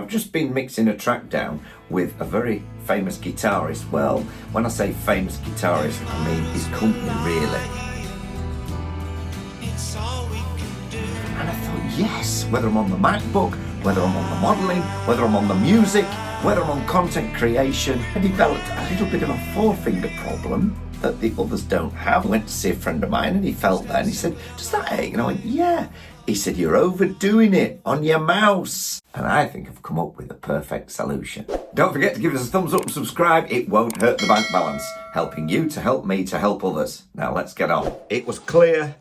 I've just been mixing a track down with a very famous guitarist. Well, when I say famous guitarist, I mean his company, really. And I thought, yes, whether I'm on the MacBook, whether I'm on the modelling, whether I'm on the music, whether I'm on content creation, I developed a little bit of a four-finger problem that the others don't have. I went to see a friend of mine and he felt that and he said, does that ache? And I went, yeah. He said, you're overdoing it on your mouse. And I think I've come up with a perfect solution. Don't forget to give us a thumbs up and subscribe. It won't hurt the bank balance. Helping you to help me to help others. Now let's get on. It was clear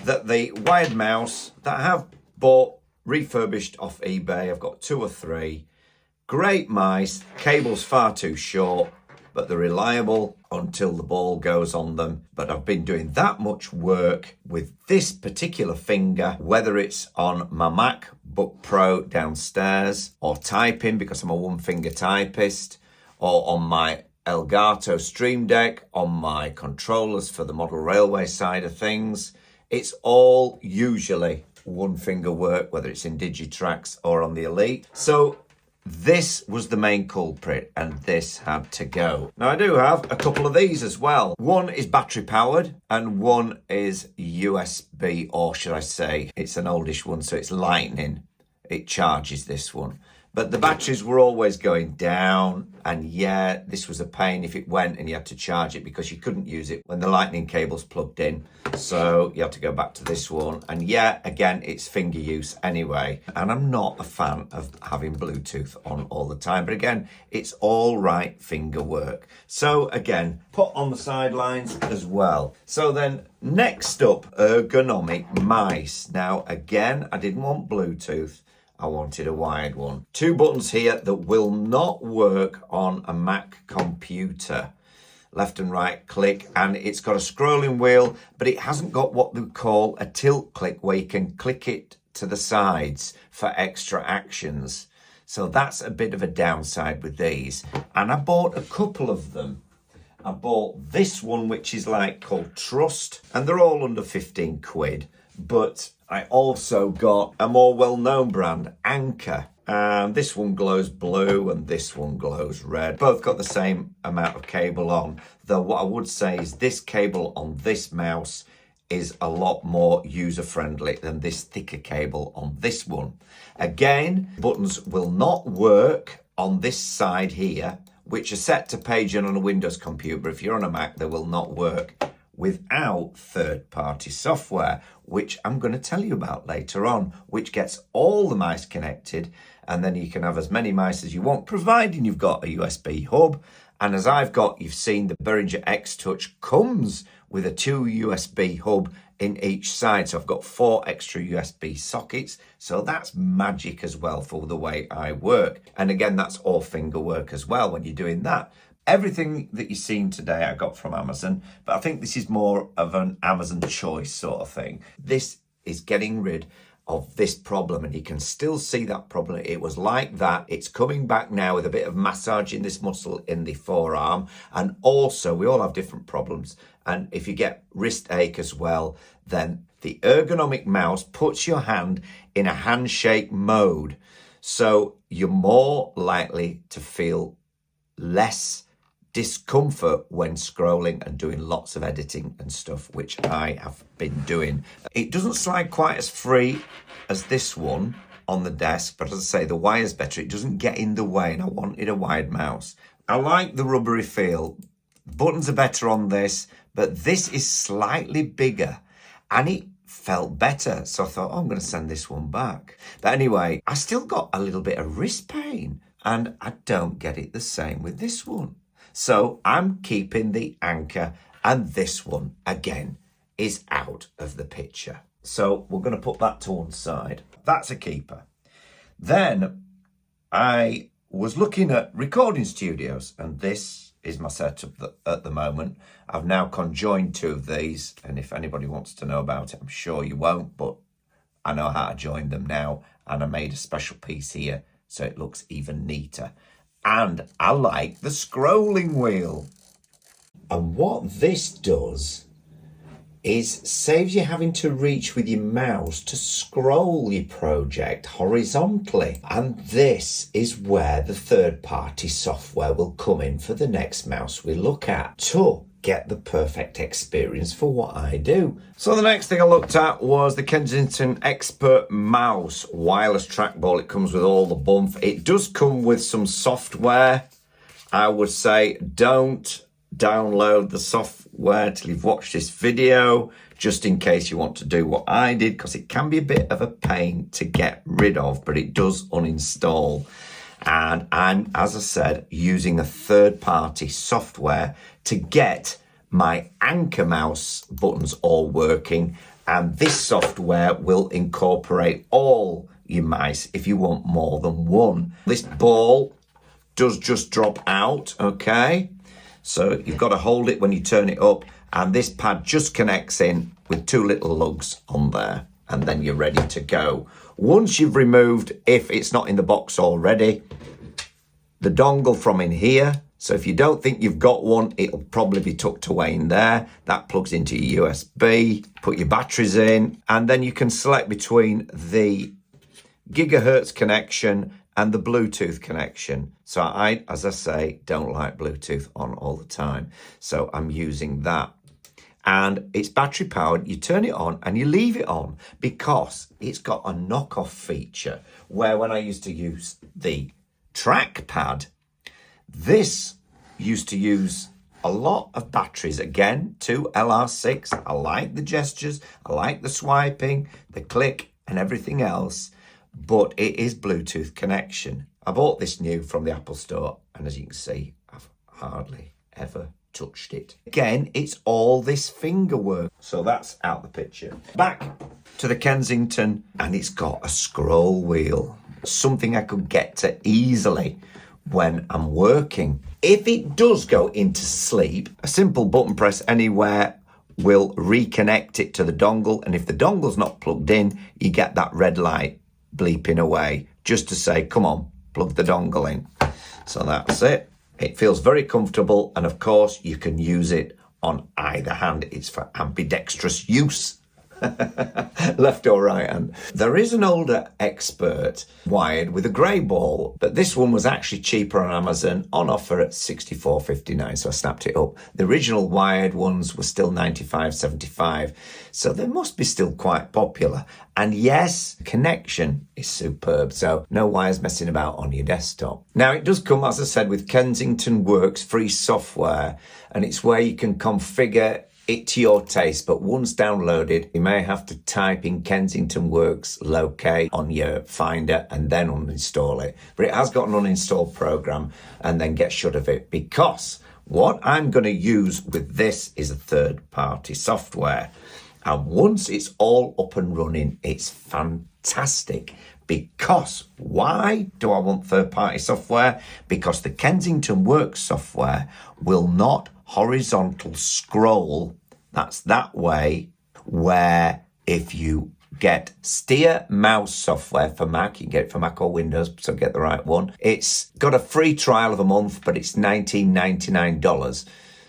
that the wired mouse that I have bought refurbished off eBay, I've got 2 or 3. Great mice, cables far too short, but they're reliable until the ball goes on them. But I've been doing that much work with this particular finger, whether it's on my MacBook Pro downstairs, or typing because I'm a one-finger typist, or on my Elgato Stream Deck, on my controllers for the model railway side of things. It's all usually one-finger work, whether it's in Digitrax or on the Elite. So this was the main culprit and this had to go. Now I do have a couple of these as well. One is battery powered and one is USB, or should I say, it's an oldish one, so it's lightning. It charges this one. But the batteries were always going down, and yeah, this was a pain if it went and you had to charge it because you couldn't use it when the lightning cable's plugged in. So you have to go back to this one. And yeah, again, it's finger use anyway. And I'm not a fan of having Bluetooth on all the time. But again, it's all right finger work. So again, put on the sidelines as well. So then next up, ergonomic mice. Now, again, I didn't want Bluetooth. I wanted a wired one. 2 buttons here that will not work on a Mac computer. Left and right click, and it's got a scrolling wheel, but it hasn't got what they call a tilt click where you can click it to the sides for extra actions. So that's a bit of a downside with these. And I bought a couple of them. I bought this one, which is like called Trust, and they're all under 15 quid. But I also got a more well-known brand, Anker. And this one glows blue and this one glows red. Both got the same amount of cable on. Though what I would say is this cable on this mouse is a lot more user-friendly than this thicker cable on this one. Again, buttons will not work on this side here, which are set to page in on a Windows computer. But if you're on a Mac, they will not work without third-party software, which I'm going to tell you about later on, which gets all the mice connected, and then you can have as many mice as you want, providing you've got a USB hub. And as I've got, you've seen the Behringer X Touch comes with a 2 USB hub in each side. So I've got 4 extra USB sockets. So that's magic as well for the way I work. And again, that's all finger work as well when you're doing that. Everything that you've seen today I got from Amazon, but I think this is more of an Amazon choice sort of thing. This is getting rid of this problem, and you can still see that problem. It was like that. It's coming back now with a bit of massaging this muscle in the forearm. And also, we all have different problems. And if you get wrist ache as well, then the ergonomic mouse puts your hand in a handshake mode. So you're more likely to feel less discomfort when scrolling and doing lots of editing and stuff, which I have been doing. It doesn't slide quite as free as this one on the desk, but as I say, the wire's better. It doesn't get in the way, and I wanted a wired mouse. I like the rubbery feel. Buttons are better on this, but this is slightly bigger, and it felt better. So I thought, oh, I'm going to send this one back. But anyway, I still got a little bit of wrist pain, and I don't get it the same with this one. So I'm keeping the Anker, and this one, again, is out of the picture. So we're going to put that to one side. That's a keeper. Then I was looking at recording studios, and this is my setup at the moment. I've now conjoined 2 of these, and if anybody wants to know about it, I'm sure you won't, but I know how to join them now, and I made a special piece here so it looks even neater. And I like the scrolling wheel. And what this does is saves you having to reach with your mouse to scroll your project horizontally. And this is where the third-party software will come in for the next mouse we look at to get the perfect experience for what I do. So the next thing I looked at was the Kensington Expert Mouse wireless trackball. It comes with all the bump. It does come with some software. I would say don't download the software till you've watched this video, just in case you want to do what I did, because it can be a bit of a pain to get rid of, but it does uninstall. And I'm, as I said, using a third-party software to get my anchor mouse buttons all working. And this software will incorporate all your mice if you want more than one. This ball does just drop out, okay? So you've got to hold it when you turn it up, and this pad just connects in with two little lugs on there, and then you're ready to go. Once you've removed, if it's not in the box already, the dongle from in here. So if you don't think you've got one, it'll probably be tucked away in there. That plugs into your USB, put your batteries in, and then you can select between the gigahertz connection and the Bluetooth connection. So I, as I say, don't like Bluetooth on all the time. So I'm using that. And it's battery powered. You turn it on and you leave it on because it's got a knockoff feature where when I used to use the trackpad, this used to use a lot of batteries. Again, 2 LR6. I like the gestures. I like the swiping, the click and everything else. But it is Bluetooth connection. I bought this new from the Apple Store, and as you can see, I've hardly ever touched it. Again, it's all this finger work. So that's out the picture. Back to the Kensington, and it's got a scroll wheel. Something I could get to easily when I'm working. If it does go into sleep, a simple button press anywhere will reconnect it to the dongle. And if the dongle's not plugged in, you get that red light bleeping away just to say, come on, plug the dongle in. So that's it. It feels very comfortable. And of course, you can use it on either hand. It's for ambidextrous use. Left or right hand. There is an older Expert wired with a grey ball, but this one was actually cheaper on Amazon on offer at $64.59, so I snapped it up. The original wired ones were still $95.75, so they must be still quite popular. And yes, connection is superb, so no wires messing about on your desktop. Now it does come, as I said, with Kensington Works free software, and it's where you can configure it to your taste, but once downloaded, you may have to type in Kensington Works locate on your Finder and then uninstall it. But it has got an uninstall program, and then get shut of it, because what I'm going to use with this is a third-party software. And once it's all up and running, it's fantastic. Because why do I want third-party software? Because the Kensington Works software will not horizontal scroll. That's that way, where if you get SteerMouse software for Mac, you can get it for Mac or Windows, so get the right one. It's got a free trial of a month, but it's $19.99.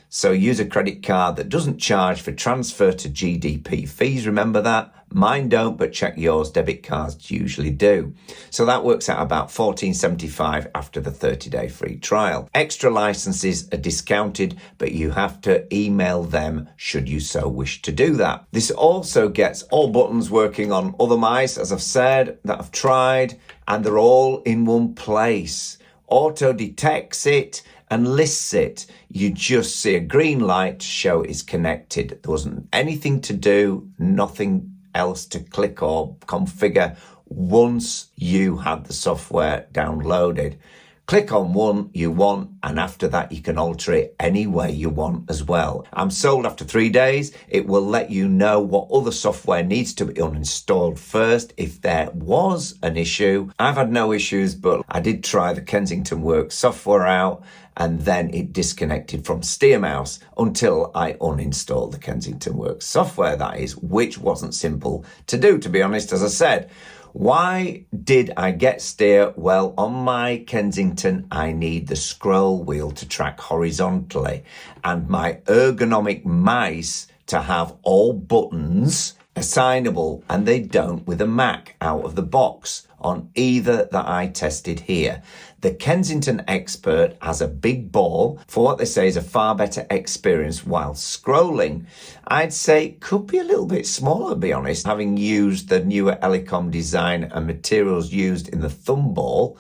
So use a credit card that doesn't charge for transfer to GDP fees. Remember that? Mine don't, but check yours. Debit cards usually do. So that works out about $14.75 after the 30-day free trial. Extra licenses are discounted, but you have to email them should you so wish to do that. This also gets all buttons working on other mice, as I've said, that I've tried, and they're all in one place. Auto detects it and lists it. You just see a green light to show it's connected. There wasn't anything to do, nothing else to click or configure once you had the software downloaded. Click on one you want, and after that you can alter it any way you want as well. I'm sold after 3 days. It will let you know what other software needs to be uninstalled first if there was an issue. I've had no issues, but I did try the Kensington Works software out, and then it disconnected from SteerMouse until I uninstalled the Kensington Works software, that is, which wasn't simple to do, to be honest, as I said. Why did I get Steer? Well, on my Kensington, I need the scroll wheel to track horizontally, and my ergonomic mice to have all buttons assignable, and they don't with a Mac out of the box on either that I tested here. The Kensington Expert has a big ball for what they say is a far better experience while scrolling. I'd say it could be a little bit smaller, to be honest, having used the newer Elecom design and materials used in the thumb ball.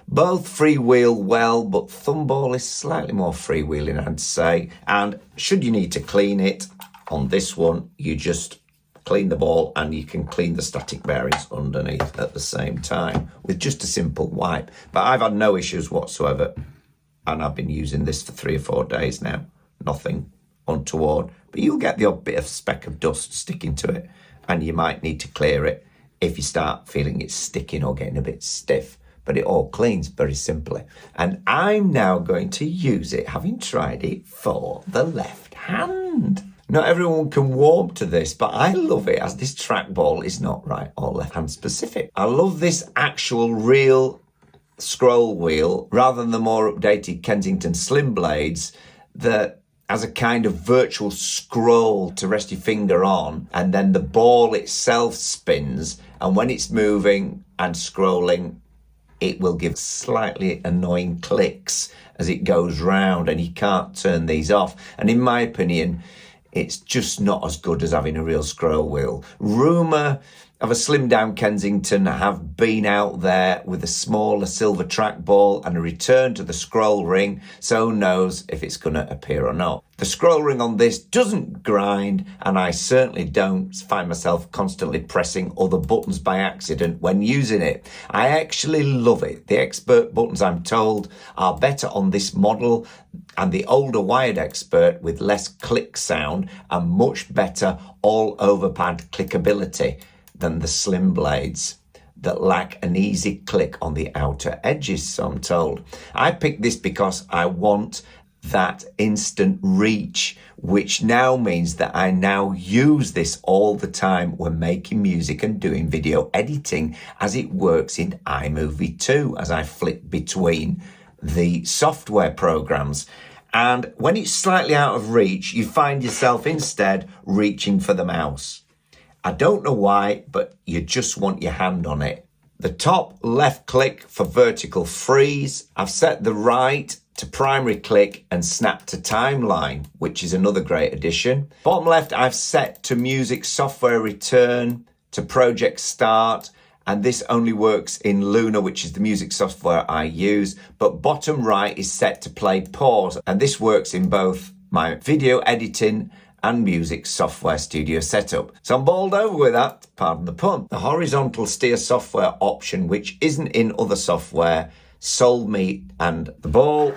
Both freewheel well, but thumb ball is slightly more freewheeling, I'd say. And should you need to clean it, on this one, you just clean the ball and you can clean the static bearings underneath at the same time with just a simple wipe. But I've had no issues whatsoever, and I've been using this for 3 or 4 days now. Nothing untoward, but you'll get the odd bit of speck of dust sticking to it, and you might need to clear it if you start feeling it's sticking or getting a bit stiff. But it all cleans very simply. And I'm now going to use it, having tried it, for the left hand. Not everyone can warm to this, but I love it as this trackball is not right or left hand specific. I love this actual real scroll wheel rather than the more updated Kensington Slim blades that has a kind of virtual scroll to rest your finger on, and then the ball itself spins, and when it's moving and scrolling, it will give slightly annoying clicks as it goes round, and you can't turn these off. And in my opinion, it's just not as good as having a real scroll wheel. Rumour of a slimmed down Kensington have been out there with a smaller silver trackball and a return to the scroll ring, so who knows if it's going to appear or not. The scroll ring on this doesn't grind, and I certainly don't find myself constantly pressing other buttons by accident when using it. I actually love it. The Expert buttons, I'm told, are better on this model, and the older wired Expert with less click sound and much better all-over pad clickability than the slim blades that lack an easy click on the outer edges, so I'm told. I picked this because I want that instant reach, which now means that I now use this all the time when making music and doing video editing, as it works in iMovie too, as I flick between the software programs. And when it's slightly out of reach, you find yourself instead reaching for the mouse. I don't know why, but you just want your hand on it. The top left click for vertical freeze. I've set the right to primary click and snap to timeline, which is another great addition. Bottom left, I've set to music software return to project start, and this only works in Luna, which is the music software I use. But bottom right is set to play pause, and this works in both my video editing and music software studio setup. So I'm bowled over with that, pardon the pun. The horizontal steer software option, which isn't in other software, sold me, and the ball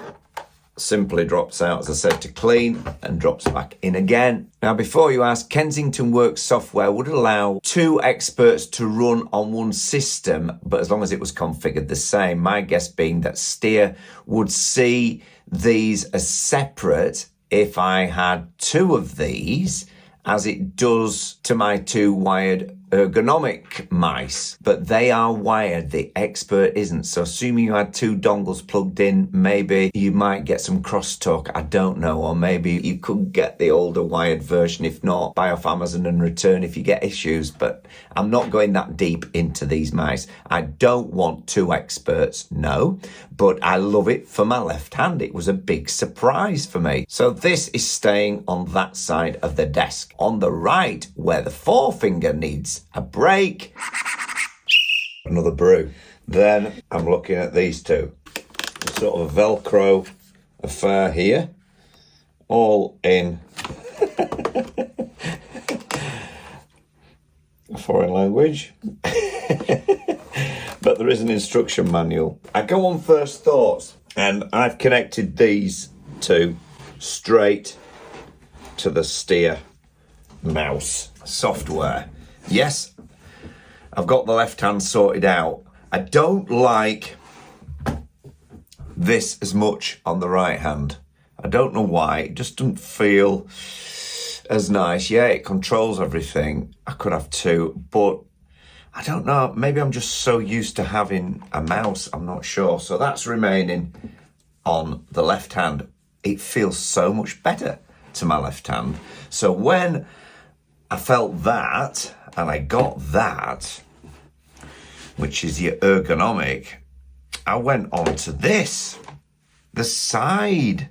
simply drops out, as I said, to clean and drops back in again. Now, before you ask, Kensington Works software would allow 2 experts to run on one system, but as long as it was configured the same. My guess being that Steer would see these as separate if I had 2 of these, as it does to my 2 wired Ergonomic mice, but they are wired, the Expert isn't. So assuming you had 2 dongles plugged in, maybe you might get some crosstalk, I don't know, or maybe you could get the older wired version. If not, buy off Amazon and return if you get issues. But I'm not going that deep into these mice. I don't want 2 Experts, no, but I love it for my left hand. It was a big surprise for me. So this is staying on that side of the desk. On the right, where the forefinger needs a break, another brew. Then I'm looking at these 2. Sort of Velcro affair here, all in a foreign language. But there is an instruction manual. I go on first thoughts, and I've connected these 2 straight to the SteerMouse software. Yes, I've got the left hand sorted out. I don't like this as much on the right hand. I don't know why. It just doesn't feel as nice. Yeah, it controls everything. I could have 2, but I don't know. Maybe I'm just so used to having a mouse. I'm not sure. So that's remaining on the left hand. It feels so much better to my left hand. So when I felt that, and I got that, which is your Ergonomic, I went on to this, the side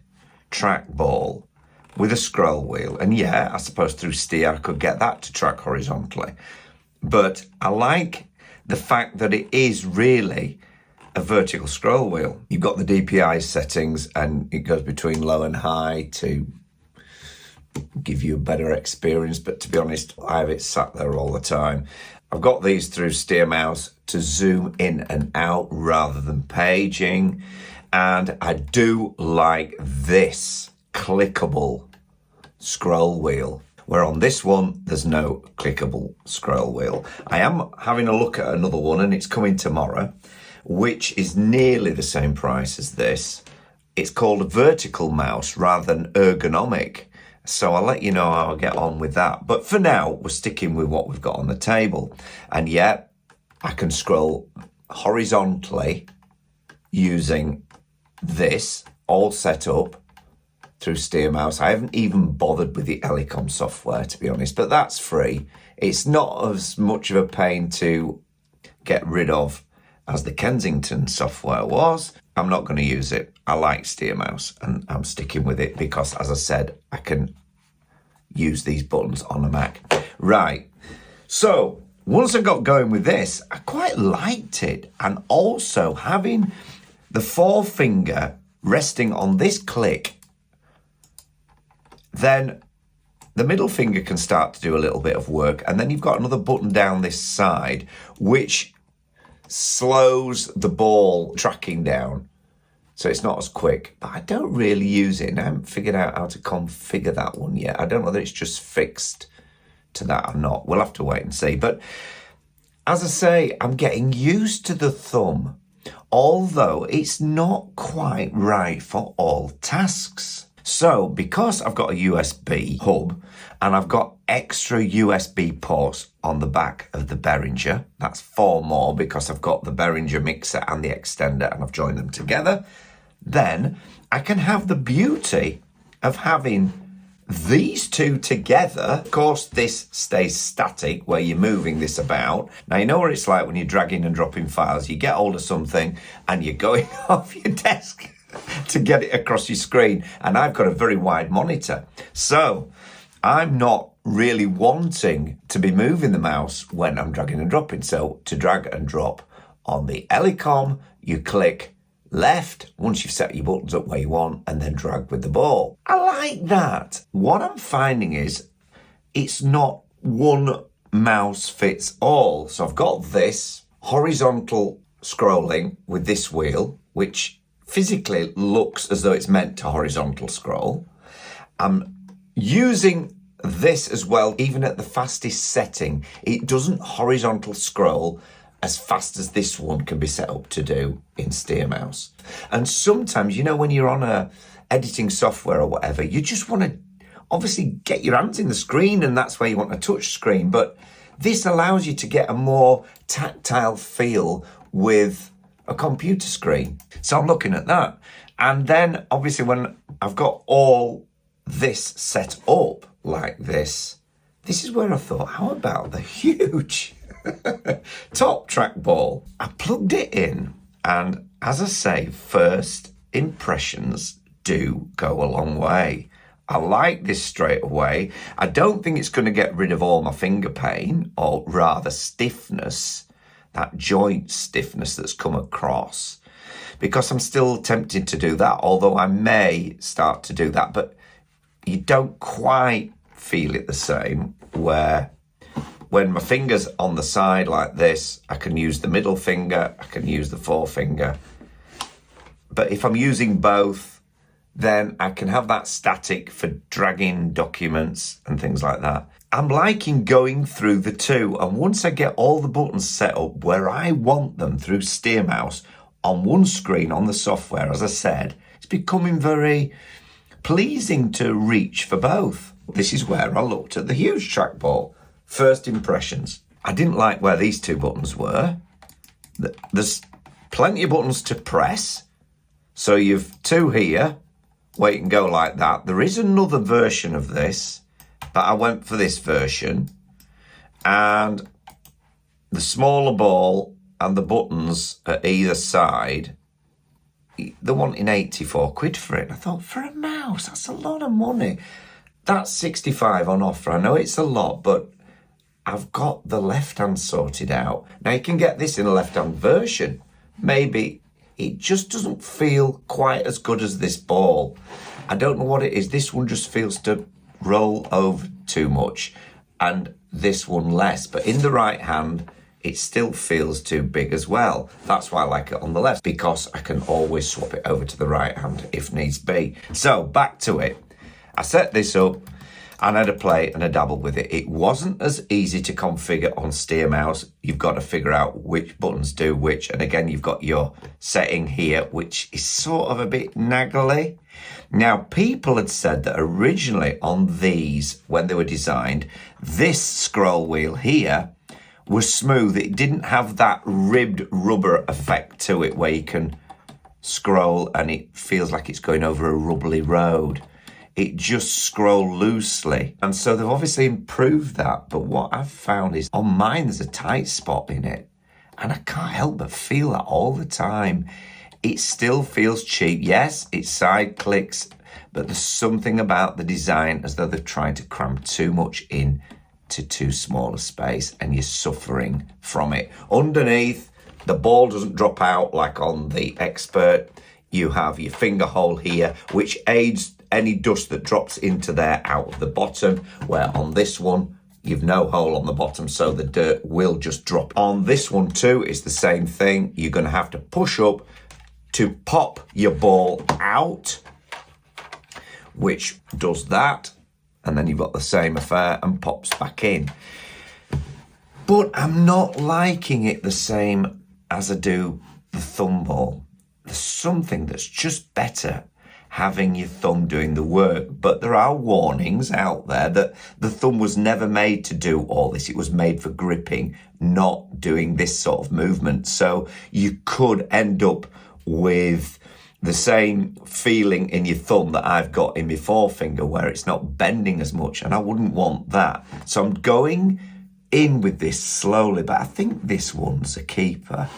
trackball with a scroll wheel. And yeah, I suppose through steer I could get that to track horizontally. But I like the fact that it is really a vertical scroll wheel. You've got the DPI settings and it goes between low and high to give you a better experience. But to be honest, I have it sat there all the time. I've got these through SteerMouse to zoom in and out rather than paging. And I do like this clickable scroll wheel, where on this one, there's no clickable scroll wheel. I am having a look at another one and it's coming tomorrow, which is nearly the same price as this. It's called a vertical mouse rather than ergonomic. So I'll let you know how I get on with that. But for now, we're sticking with what we've got on the table. And yeah, I can scroll horizontally using this all set up through SteerMouse. I haven't even bothered with the Ergonomic software, to be honest, but that's free. It's not as much of a pain to get rid of as the Kensington software was. I'm not going to use it. I like SteerMouse and I'm sticking with it because, as I said, I can use these buttons on a Mac. Right. So once I got going with this, I quite liked it. And also having the forefinger resting on this click, then the middle finger can start to do a little bit of work. And then you've got another button down this side, which slows the ball tracking down. So it's not as quick, but I don't really use it. And I haven't figured out how to configure that one yet. I don't know whether it's just fixed to that or not. We'll have to wait and see. But as I say, I'm getting used to the thumb, although it's not quite right for all tasks. So because I've got a USB hub and I've got extra USB ports on the back of the Behringer, that's 4 more because I've got the Behringer mixer and the extender and I've joined them together, then I can have the beauty of having these two together. Of course, this stays static where you're moving this about. Now, you know what it's like when you're dragging and dropping files. You get hold of something and you're going off your desk to get it across your screen. And I've got a very wide monitor. So I'm not really wanting to be moving the mouse when I'm dragging and dropping. So to drag and drop on the Ergonomic, you click left once you've set your buttons up where you want and then drag with the ball. I like that. What I'm finding is it's not one mouse fits all. So I've got this horizontal scrolling with this wheel, which physically looks as though it's meant to horizontal scroll. I'm using this as well, even at the fastest setting. It doesn't horizontal scroll as fast as this one can be set up to do in SteerMouse. And sometimes, you know, when you're on a editing software or whatever, you just want to obviously get your hands in the screen and that's where you want a touch screen. But this allows you to get a more tactile feel with a computer screen. So I'm looking at that. And then obviously when I've got all this set up like this, this is where I thought, how about the huge top trackball? I plugged it in, and as I say, first impressions do go a long way. I like this straight away. I don't think it's going to get rid of all my finger pain, or rather stiffness, that joint stiffness that's come across, because I'm still tempted to do that, although I may start to do that, but you don't quite feel it the same, where when my finger's on the side like this, I can use the middle finger, I can use the forefinger. But if I'm using both, then I can have that static for dragging documents and things like that. I'm liking going through the two. And once I get all the buttons set up where I want them through SteerMouse on one screen on the software, as I said, it's becoming very pleasing to reach for both. This is where I looked at the huge trackball. First impressions. I didn't like where these two buttons were. There's plenty of buttons to press. So you've 2 here, where you can go like that. There is another version of this, but I went for this version. And the smaller ball and the buttons at either side, they're wanting 84 quid for it. I thought, for a mouse, that's a lot of money. That's 65 on offer. I know it's a lot, but I've got the left hand sorted out. Now you can get this in a left hand version. Maybe it just doesn't feel quite as good as this ball. I don't know what it is. This one just feels to roll over too much and this one less. But in the right hand, it still feels too big as well. That's why I like it on the left, because I can always swap it over to the right hand if needs be. So back to it. I set this up and I had a play and a dabble with it. It wasn't as easy to configure on SteerMouse. You've got to figure out which buttons do which. And again, you've got your setting here, which is sort of a bit naggly. Now, people had said that originally on these, when they were designed, this scroll wheel here was smooth. It didn't have that ribbed rubber effect to it where you can scroll and it feels like it's going over a rubbly road. It just scrolled loosely. And so they've obviously improved that. But what I've found is on mine, there's a tight spot in it. And I can't help but feel that all the time. It still feels cheap. Yes, it side clicks, but there's something about the design as though they're trying to cram too much in to too small a space, and you're suffering from it. Underneath, the ball doesn't drop out like on the Expert. You have your finger hole here, which aids any dust that drops into there out of the bottom, where on this one, you've no hole on the bottom, so the dirt will just drop. On this one too, it's the same thing. You're gonna have to push up to pop your ball out, which does that. And then you've got the same affair and pops back in. But I'm not liking it the same as I do the thumb ball. There's something that's just better having your thumb doing the work. But there are warnings out there that the thumb was never made to do all this. It was made for gripping, not doing this sort of movement. So you could end up with the same feeling in your thumb that I've got in my forefinger, where it's not bending as much, and I wouldn't want that. So I'm going in with this slowly, but I think this one's a keeper.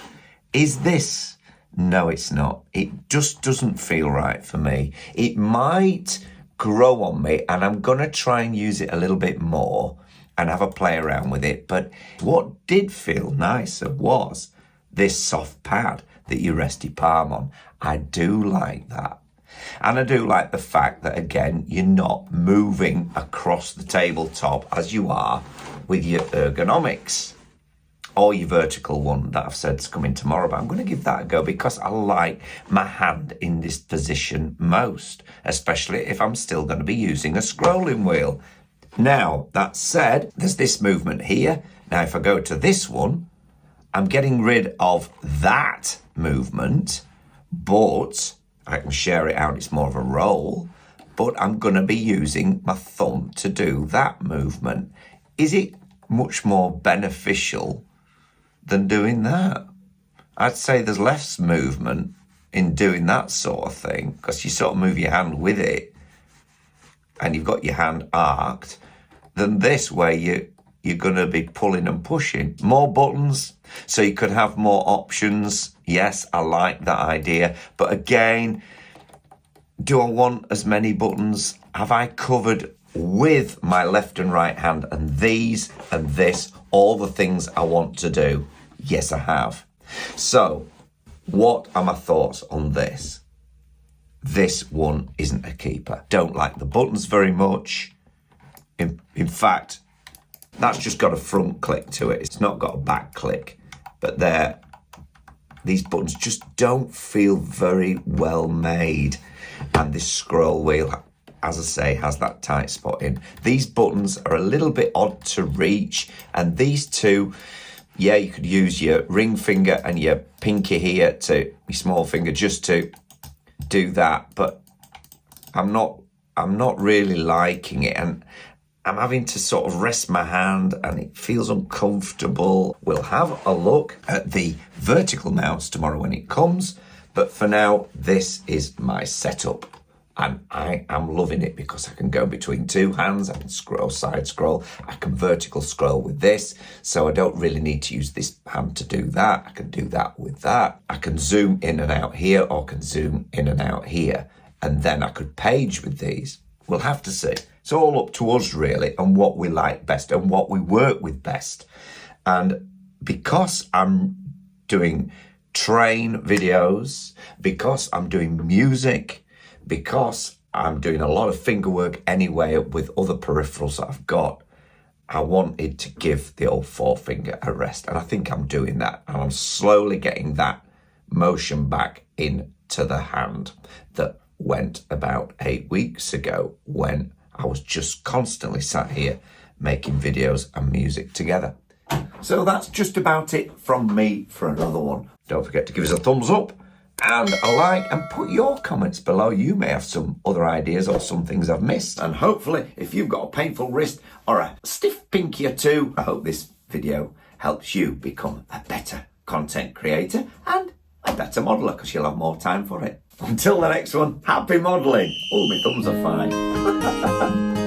Is this? No, it's not. It just doesn't feel right for me. It might grow on me, and I'm going to try and use it a little bit more and have a play around with it. But what did feel nicer was this soft pad that you rest your palm on. I do like that. And I do like the fact that, again, you're not moving across the tabletop as you are with your Ergonomics or your vertical one that I've said is coming tomorrow. But I'm going to give that a go because I like my hand in this position most, especially if I'm still going to be using a scrolling wheel. Now, that said, there's this movement here. Now, if I go to this one, I'm getting rid of that movement, but I can share it out. It's more of a roll, but I'm going to be using my thumb to do that movement. Is it much more beneficial than doing that? I'd say there's less movement in doing that sort of thing because you sort of move your hand with it and you've got your hand arced than this where you're going to be pulling and pushing. More buttons, so you could have more options. Yes, I like that idea. But again, do I want as many buttons? Have I covered with my left and right hand and these and this, all the things I want to do? Yes, I have. So, what are my thoughts on this? This one isn't a keeper. Don't like the buttons very much. In fact, that's just got a front click to it. It's not got a back click. But these buttons just don't feel very well made. And this scroll wheel, as I say, has that tight spot in. These buttons are a little bit odd to reach. And these two, yeah, you could use your ring finger and your pinky here to your small finger just to do that. But I'm not really liking it. And I'm having to sort of rest my hand and it feels uncomfortable. We'll have a look at the vertical mouse tomorrow when it comes. But for now, this is my setup. And I am loving it because I can go between two hands, I can scroll, side scroll, I can vertical scroll with this, so I don't really need to use this hand to do that. I can do that with that. I can zoom in and out here, or can zoom in and out here, and then I could page with these. We'll have to see. It's all up to us really, and what we like best and what we work with best. And because I'm doing train videos, because I'm doing music, because I'm doing a lot of finger work anyway with other peripherals that I've got, I wanted to give the old forefinger a rest. And I think I'm doing that. And I'm slowly getting that motion back into the hand that went about 8 weeks ago when I was just constantly sat here making videos and music together. So that's just about it from me for another one. Don't forget to give us a thumbs up and a like, and put your comments below. You may have some other ideas or some things I've missed. And hopefully, if you've got a painful wrist or a stiff pinky or two, I hope this video helps you become a better content creator and a better modeler, because you'll have more time for it. Until the next one, happy modelling. Oh, my thumbs are fine.